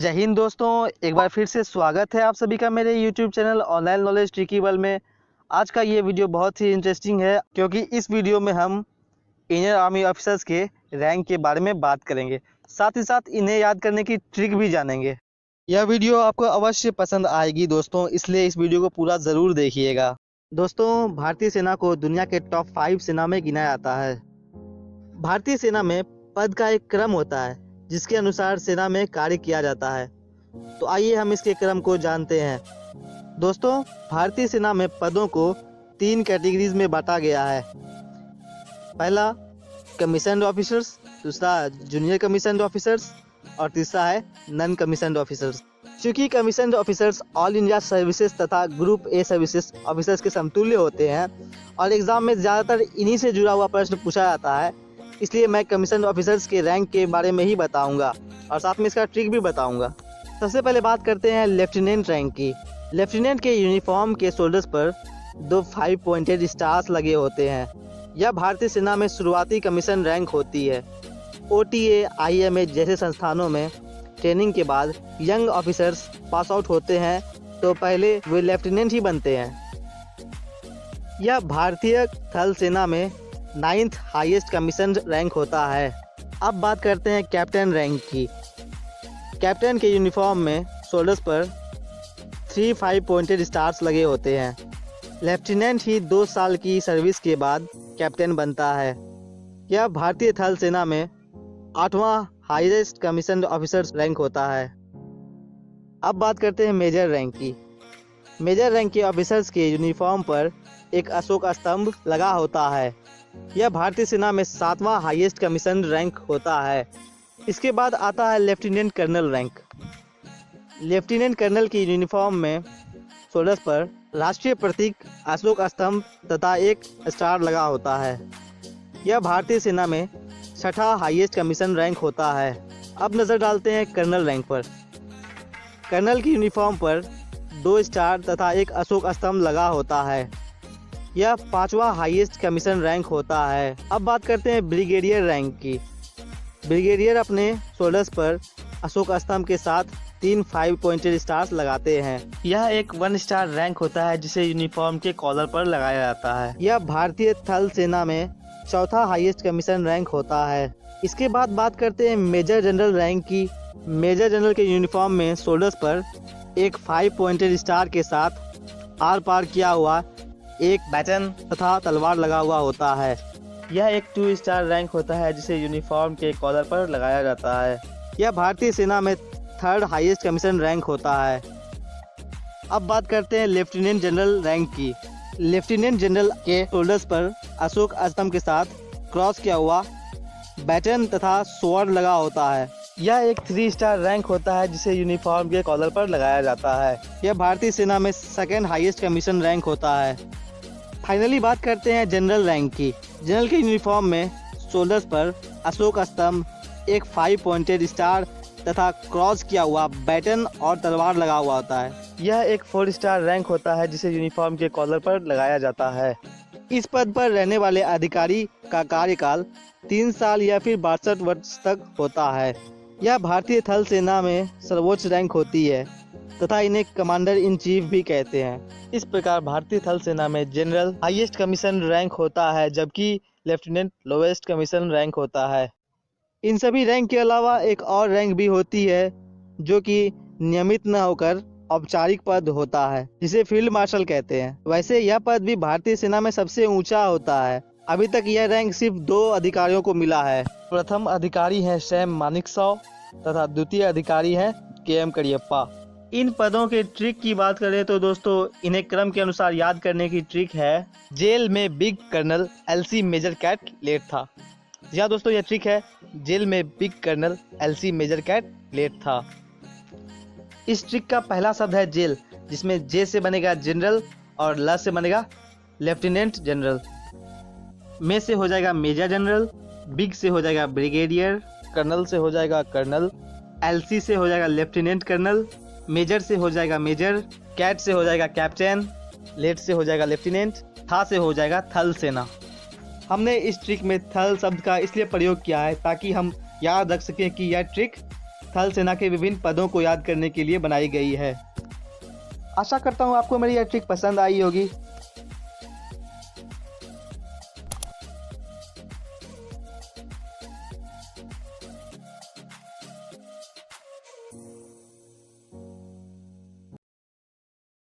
जय हिंद दोस्तों, एक बार फिर से स्वागत है आप सभी का मेरे YouTube channel online knowledge tricky world में। आज का ये वीडियो बहुत ही इंटरेस्टिंग है क्योंकि इस वीडियो में हम इंडियन आर्मी ऑफिसर्स के रैंक के बारे में बात करेंगे, साथ ही साथ इन्हें याद करने की ट्रिक भी जानेंगे। यह वीडियो आपको अवश्य पसंद आएगी दोस्तों, इसलिए इस वीडियो को पूरा ज़रूर देखिएगा। दोस्तों, भारतीय सेना को दुनिया के टॉप 5 सेना में गिना जाता है। भारतीय सेना में पद का एक क्रम होता है जिसके अनुसार सेना में कार्य किया जाता है। तो आइए हम इसके क्रम को जानते हैं। दोस्तों, भारतीय सेना में पदों को 3 कैटेगरीज में बांटा गया है। पहला कमीशन्ड ऑफिसर्स, दूसरा जूनियर कमीशन्ड ऑफिसर्स और तीसरा है नॉन कमीशन्ड ऑफिसर्स। चूंकि commissioned officers all India services तथा ग्रुप ए सर्विसेज ऑफिसर्स के समतुल्य होते हैं और एग्जाम में ज़्यादातर इन्हीं से जुड़ा हुआ प्रश्न पूछा जाता है, इसलिए मैं कमीशन ऑफिसर्स के रैंक के बारे में ही बताऊंगा और साथ में इसका ट्रिक भी बताऊंगा। सबसे पहले बात करते हैं लेफ्टिनेंट रैंक की। लेफ्टिनेंट के यूनिफॉर्म के शोल्डर्स पर 2 5 पॉइंटेड स्टार्स लगे होते हैं। यह भारतीय सेना में शुरुआती कमीशन रैंक होती है। OTA, IMA जैसे संस्थानों में ट्रेनिंग के बाद यंग ऑफिसर्स पास आउट होते हैं तो पहले वे लेफ्टिनेंट ही बनते हैं। यह भारतीय थल सेना में 9th हाईएस्ट कमीशन रैंक होता है। अब बात करते हैं कैप्टन रैंक की। कैप्टन के यूनिफॉर्म में शोल्डर्स पर 3 5 पॉइंटेड स्टार्स लगे होते हैं। लेफ्टिनेंट ही 2 साल की सर्विस के बाद कैप्टन बनता है। यह भारतीय थल सेना में 8वां हाईएस्ट कमीशन ऑफिसर्स रैंक होता है। अब बात करते हैं मेजर रैंक की। मेजर रैंक के ऑफिसर्स के यूनिफॉर्म पर एक अशोक स्तंभ लगा होता है। यह भारतीय सेना में 7वां हाईएस्ट कमीशन रैंक होता है। इसके बाद आता है lieutenant colonel rank. Lieutenant colonel की यूनिफॉर्म में शोल्डर्स पर राष्ट्रीय प्रतीक अशोक स्तंभ तथा एक स्टार लगा होता है। यह भारतीय सेना में 6ठा हाईएस्ट कमीशन रैंक होता है। अब नज़र डालते हैं कर्नल रैंक पर। कर्नल की यूनिफॉर्म पर 2 स्टार तथा एक अशोक स्तंभ लगा होता है। यह 5वां हाईएस्ट कमीशन रैंक होता है। अब बात करते हैं ब्रिगेडियर रैंक की। ब्रिगेडियर अपने शोल्डर्स पर अशोक स्तंभ के साथ 3 5 पॉइंटेड स्टार्स लगाते हैं। यह एक 1 स्टार रैंक होता है जिसे यूनिफॉर्म के कॉलर पर लगाया जाता है। यह भारतीय थल सेना में 4था हाईएस्ट कमीशन रैंक होता है। इसके बाद बात करते हैं मेजर जनरल रैंक की। मेजर जनरल के यूनिफॉर्म में शोल्डर्स पर एक 5 पॉइंटेड स्टार के साथ आर पार किया हुआ एक बैटन तथा तलवार लगा हुआ होता है। यह एक 2 स्टार रैंक होता है जिसे यूनिफॉर्म के कॉलर पर लगाया जाता है। यह भारतीय सेना में 3rd हाईएस्ट कमीशन रैंक होता है। अब बात करते हैं लेफ्टिनेंट जनरल रैंक की। लेफ्टिनेंट जनरल के शोल्डर्स पर अशोक स्तंभ के साथ क्रॉस किया हुआ बैटन तथा स्वॉर्ड लगा होता है। यह एक 3 स्टार रैंक होता है जिसे यूनिफॉर्म के कॉलर पर लगाया जाता है। यह भारतीय सेना में 2nd हाईएस्ट कमीशन रैंक होता है। फाइनली बात करते हैं जनरल रैंक की। जनरल के यूनिफॉर्म में शोल्डर्स पर अशोक स्तंभ, एक 5 पॉइंटेड स्टार तथा क्रॉस किया हुआ बैटन और तलवार लगा हुआ होता है। यह एक 4 स्टार रैंक होता है जिसे यूनिफॉर्म के कॉलर पर लगाया जाता है। इस पद पर रहने वाले अधिकारी का कार्यकाल 3 साल या फिर 62 वर्ष तक होता है। यह भारतीय थल सेना में सर्वोच्च रैंक होती है तथा इन्हें कमांडर इन चीफ भी कहते हैं। इस प्रकार भारतीय थल सेना में जनरल हाईएस्ट कमीशन रैंक होता है जबकि लेफ्टिनेंट लोवेस्ट कमीशन रैंक होता है। इन सभी रैंक के अलावा एक और रैंक भी होती है जो कि नियमित न होकर औपचारिक पद होता है जिसे फील्ड मार्शल कहते हैं। वैसे यह पद भी भारतीय सेना में सबसे ऊंचा होता है। अभी तक यह रैंक सिर्फ 2 अधिकारियों को मिला है। प्रथम अधिकारी हैं सैम मानेकशॉ तथा द्वितीय अधिकारी हैं KM करियप्पा। इन पदों के ट्रिक की बात करें तो दोस्तों, इन्हें क्रम के अनुसार याद करने की ट्रिक है। जेल में big colonel LC major cat late था। जी हाँ दोस्तों, यह ट्रिक है। जेल में big colonel LC major cat late था। इस ट्रिक का पहला शब्द है जेल, जिसमें जे से बनेगा जनरल और ल से बनेगा लेफ्टिनेंट जनरल। में से हो जाएगा मेजर जनरल, बिग से हो जाएगा ब्रिगेडियर, कर्नल से हो जाएगा कर्नल, LC से हो जाएगा लेफ्टिनेंट कर्नल, मेजर से हो जाएगा मेजर, कैट से हो जाएगा कैप्टन, लेट से हो जाएगा लेफ्टिनेंट, था से हो जाएगा थल सेना। हमने इस ट्रिक में थल शब्द का इसलिए प्रयोग किया है ताकि हम याद रख सकें कि यह ट्रिक थल सेना के विभिन्न पदों को याद करने के लिए बनाई गई है। आशा करता हूँ आपको मेरी यह ट्रिक पसंद आई होगी।